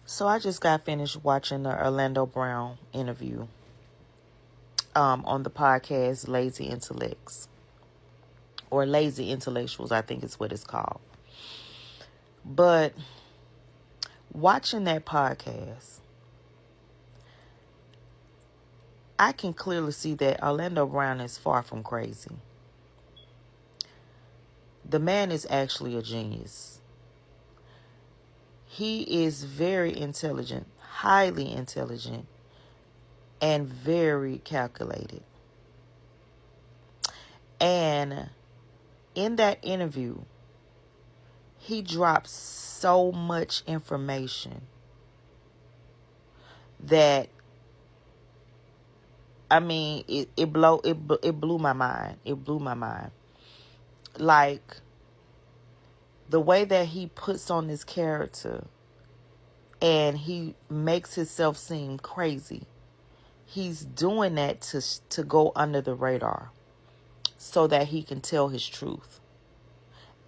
So I just got finished watching the Orlando Brown interview on the podcast Lazy Intellects, or Lazy Intellectuals, I think is what it's called. But watching that podcast, I can clearly see that Orlando Brown is far from crazy. The man is actually a genius. He is very intelligent, highly intelligent, and very calculated. And in that interview, he drops so much information that it blew my mind. It blew my mind. Like the way that he puts on this character and he makes himself seem crazy. He's doing that to go under the radar so that he can tell his truth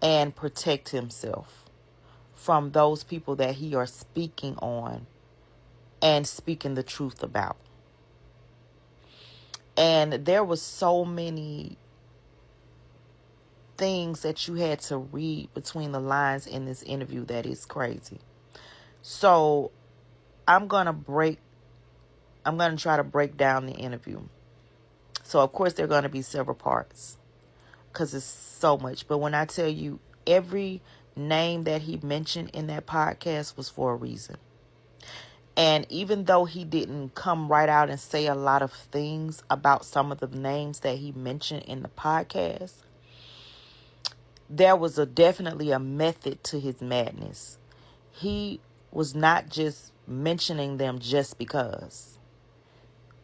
and protect himself from those people that he are speaking on and speaking the truth about. And there was so many things that you had to read between the lines in this interview that is crazy. So I'm going to try to break down the interview. So of course there are going to be several parts because it's so much. But when I tell you every name that he mentioned in that podcast was for a reason. And even though he didn't come right out and say a lot of things about some of the names that he mentioned in the podcast, there was definitely a method to his madness. He was not just mentioning them just because.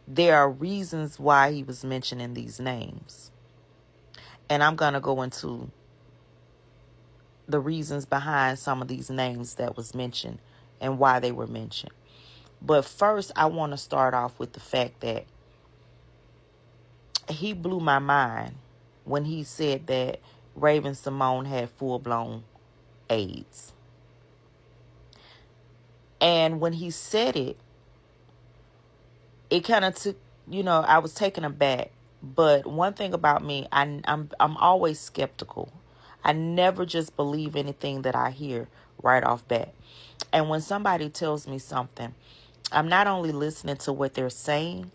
There are reasons why he was mentioning these names. And I'm going to go into the reasons behind some of these names that was mentioned and why they were mentioned. But first, I want to start off with the fact that he blew my mind when he said that Raven-Symoné had full-blown AIDS. And when he said it, it kind of took, I was taken aback. But one thing about me, I'm always skeptical. I never just believe anything that I hear right off bat. And when somebody tells me something, I'm not only listening to what they're saying,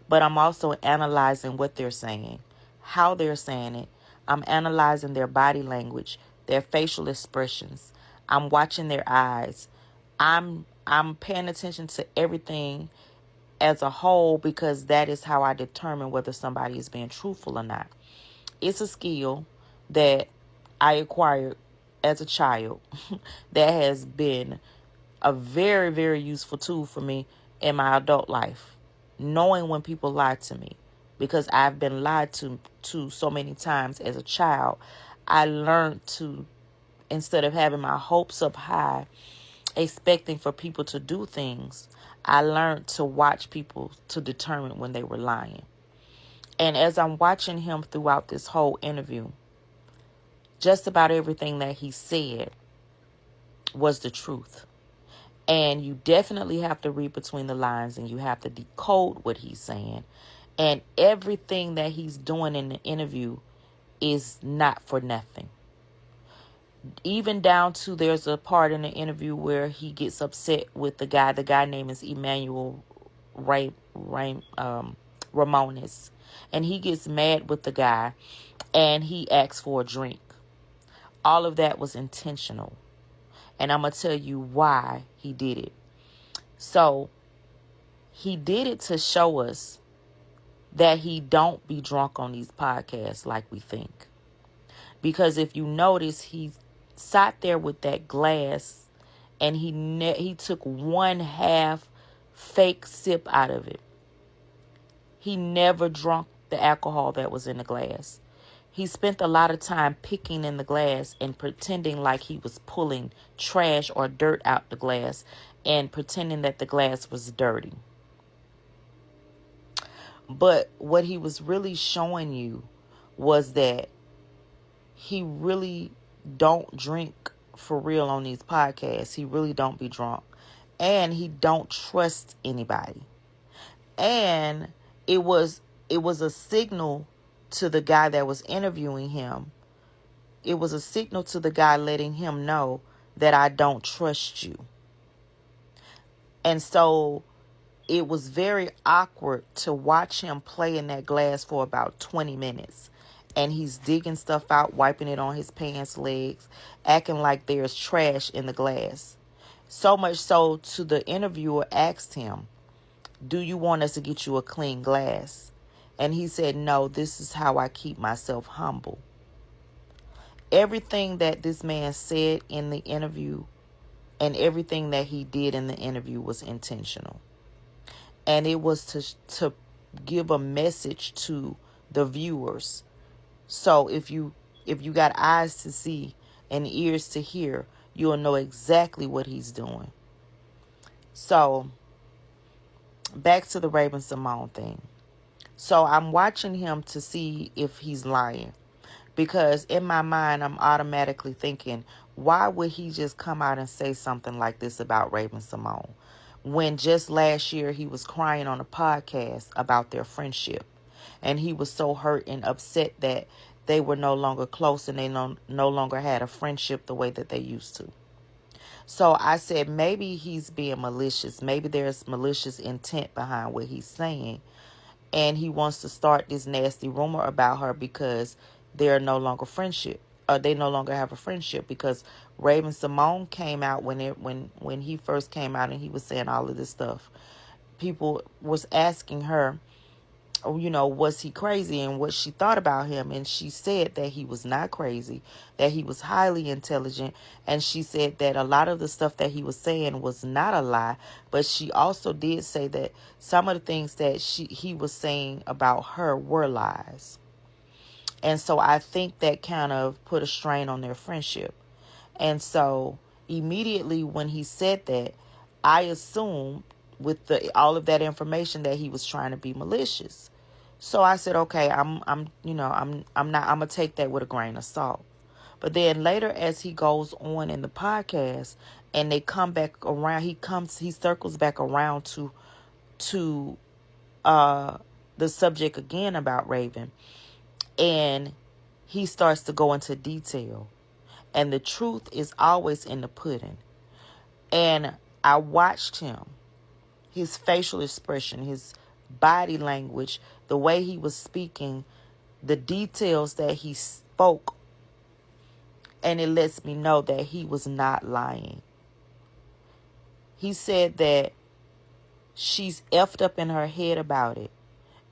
but I'm also analyzing what they're saying, how they're saying it. I'm analyzing their body language, their facial expressions. I'm watching their eyes. I'm paying attention to everything as a whole because that is how I determine whether somebody is being truthful or not. It's a skill that I acquired as a child that has been a very, very useful tool for me in my adult life. Knowing when people lie to me, because I've been lied to so many times as a child. I learned to, instead of having my hopes up high, expecting for people to do things, I learned to watch people to determine when they were lying. And as I'm watching him throughout this whole interview, just about everything that he said was the truth. And you definitely have to read between the lines and you have to decode what he's saying. And everything that he's doing in the interview is not for nothing. Even down to there's a part in the interview where he gets upset with the guy. The guy name is Emmanuel Ramones. And he gets mad with the guy and he asks for a drink. All of that was intentional. And I'm going to tell you why he did it. So he did it to show us that he don't be drunk on these podcasts like we think. Because if you notice, he sat there with that glass and he took 1/2 fake sip out of it. He never drank the alcohol that was in the glass. He spent a lot of time picking in the glass and pretending like he was pulling trash or dirt out the glass and pretending that the glass was dirty. But what he was really showing you was that he really don't drink for real on these podcasts. He really don't be drunk. and he don't trust anybody. And it was a signal to the guy that was interviewing him. It was a signal to the guy letting him know that I don't trust you. And so it was very awkward to watch him play in that glass for about 20 minutes. And he's digging stuff out, wiping it on his pants legs, acting like there's trash in the glass. So much so to the interviewer asked him, "Do you want us to get you a clean glass?" And he said, "No, this is how I keep myself humble." Everything that this man said in the interview and everything that he did in the interview was intentional. And it was to give a message to the viewers. So if you got eyes to see and ears to hear, you'll know exactly what he's doing. So back to the Raven-Symoné thing. So I'm watching him to see if he's lying. Because in my mind, I'm automatically thinking, why would he just come out and say something like this about Raven-Symoné? When just last year he was crying on a podcast about their friendship. And he was so hurt and upset that they were no longer close and they no longer had a friendship the way that they used to. So I said, maybe he's being malicious. Maybe there's malicious intent behind what he's saying. And he wants to start this nasty rumor about her because they're no longer friendship. They no longer have a friendship, because Raven-Symoné came out when he first came out and he was saying all of this stuff. People was asking her, was he crazy and what she thought about him. And she said that he was not crazy, that he was highly intelligent. And she said that a lot of the stuff that he was saying was not a lie. But she also did say that some of the things that he was saying about her were lies. And so I think that kind of put a strain on their friendship. And so immediately when he said that, I assumed with all of that information that he was trying to be malicious. So I said, okay, I'm gonna take that with a grain of salt. But then later, as he goes on in the podcast and they come back around, he circles back around to the subject again about Raven. And he starts to go into detail. And the truth is always in the pudding. And I watched him, his facial expression, his body language, the way he was speaking, the details that he spoke. And it lets me know that he was not lying. He said that she's effed up in her head about it.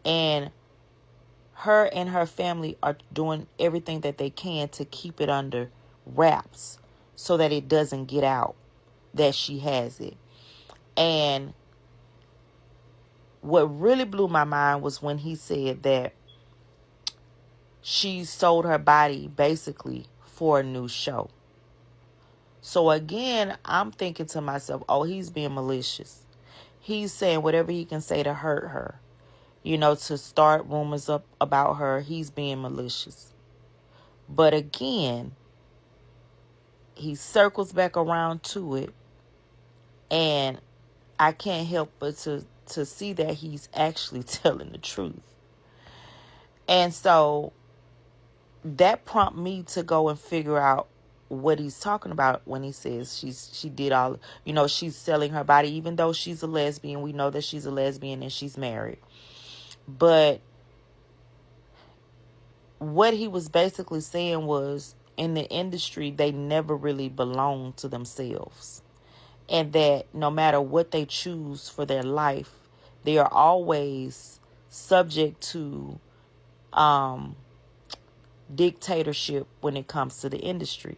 And her and her family are doing everything that they can to keep it under wraps so that it doesn't get out that she has it. And what really blew my mind was when he said that she sold her body basically for a new show. So again, I'm thinking to myself, oh, he's being malicious. He's saying whatever he can say to hurt her. To start rumors up about her. He's being malicious. But again, he circles back around to it. And I can't help but to see that he's actually telling the truth. And so that prompted me to go and figure out what he's talking about when he says she did all, she's selling her body, even though she's a lesbian. We know that she's a lesbian and she's married. But what he was basically saying was, in the industry, they never really belong to themselves. And that no matter what they choose for their life, they are always subject to dictatorship when it comes to the industry.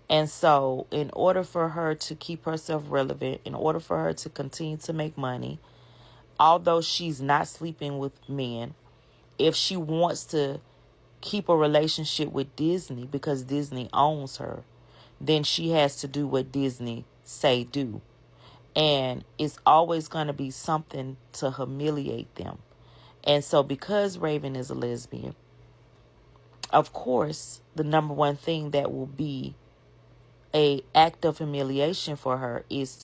And so in order for her to keep herself relevant, in order for her to continue to make money, although she's not sleeping with men, if she wants to keep a relationship with Disney because Disney owns her, then she has to do what Disney say do. And it's always going to be something to humiliate them. And so because Raven is a lesbian, of course, the number one thing that will be a act of humiliation for her is